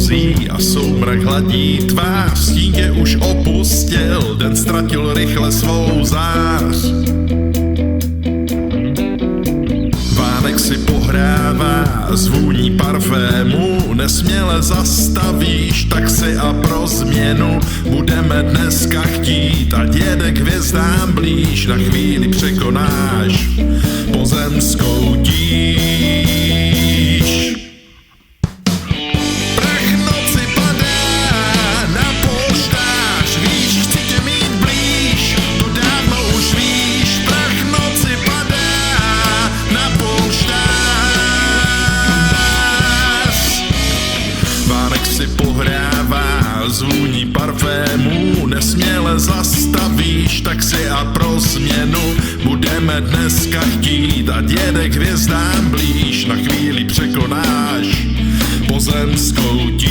nocí a soumrak hladí tvář. Stín tě už opustil, den ztratil rychle svou zář. Vánek si pohrává s vůní parfému, nesměle zastavíš taxi a pro změnu budeme dneska chtít, ať jede k hvězdám blíž, na chvíli překonáš pozemskou tíž. Prach noci padá na polštář, víš, chci tě mít blíž, to dávno už víš. Prach noci padá na polštář. Vánek si pohrává s vůní parfému, nesměle zastavíš taxi a pro změnu budeme dneska chtít, ať jede k hvězdám blíž, na chvíli překonáš pozemskou tíž.